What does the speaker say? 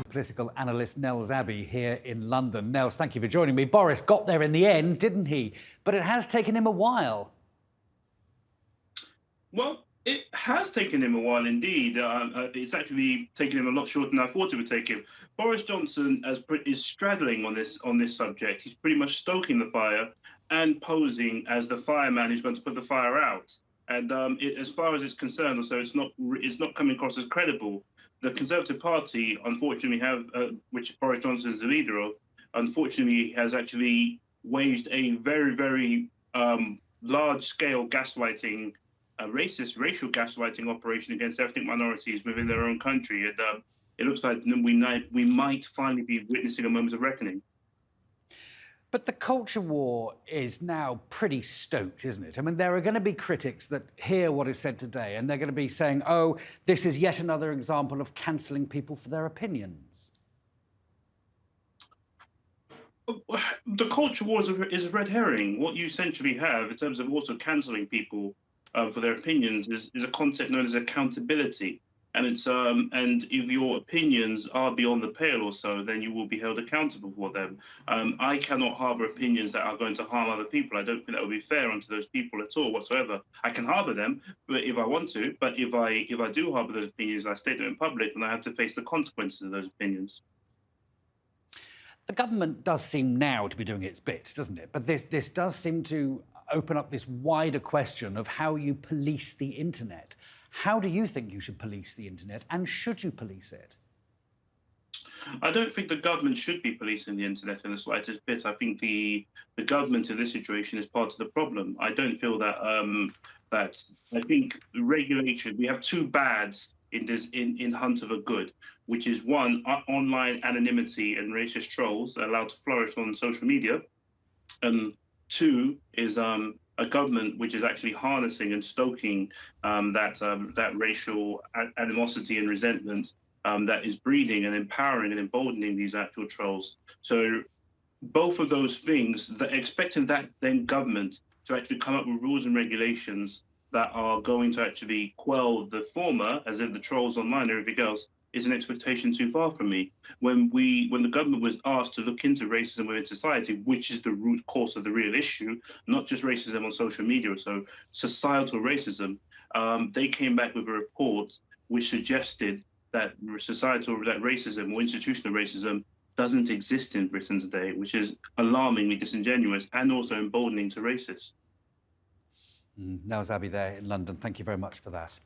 Political analyst Nels Abbey here in London. Nels, thank you for joining me. Boris got there in the end, didn't he? But it has taken him a while. Well, it has taken him a while indeed. It's actually taken him a lot shorter than I thought it would take him. Boris Johnson is straddling on this subject. He's pretty much stoking the fire and posing as the fireman who's going to put the fire out. And as far as it's concerned, also, it's not coming across as credible. The Conservative Party, unfortunately, which Boris Johnson is the leader of, unfortunately, has actually waged a very, very large-scale gaslighting, racial gaslighting operation against ethnic minorities within their own country. And it looks like we might finally be witnessing a moment of reckoning. But the culture war is now pretty stoked, isn't it? I mean, there are going to be critics that hear what is said today and they're going to be saying, oh, this is yet another example of cancelling people for their opinions. The culture war is a red herring. What you essentially have in terms of also cancelling people for their opinions is a concept known as accountability. And and if your opinions are beyond the pale or so, then you will be held accountable for them. I cannot harbour opinions that are going to harm other people. I don't think that would be fair onto those people at all whatsoever. I can harbour them, but if I want to. But if I do harbour those opinions, I state them in public, then I have to face the consequences of those opinions. The government does seem now to be doing its bit, doesn't it? But this does seem to open up this wider question of how you police the internet. How do you think you should police the internet, and should you police it? I don't think the government should be policing the internet in the slightest bit. I think the government in this situation is part of the problem. I don't feel that I think regulation. We have two bads in hunt of a good, which is one, online anonymity and racist trolls allowed to flourish on social media, and two is a government which is actually harnessing and stoking that racial animosity and resentment that is breeding and empowering and emboldening these actual trolls. So both of those things, expecting that then government to actually come up with rules and regulations that are going to actually quell the former, as in the trolls online and everything else, is an expectation too far from me. When the government was asked to look into racism within society, which is the root cause of the real issue, not just racism on social media, so societal racism, they came back with a report which suggested that racism or institutional racism doesn't exist in Britain today, which is alarmingly disingenuous and also emboldening to racists. Nels Abbey there in London. Thank you very much for that.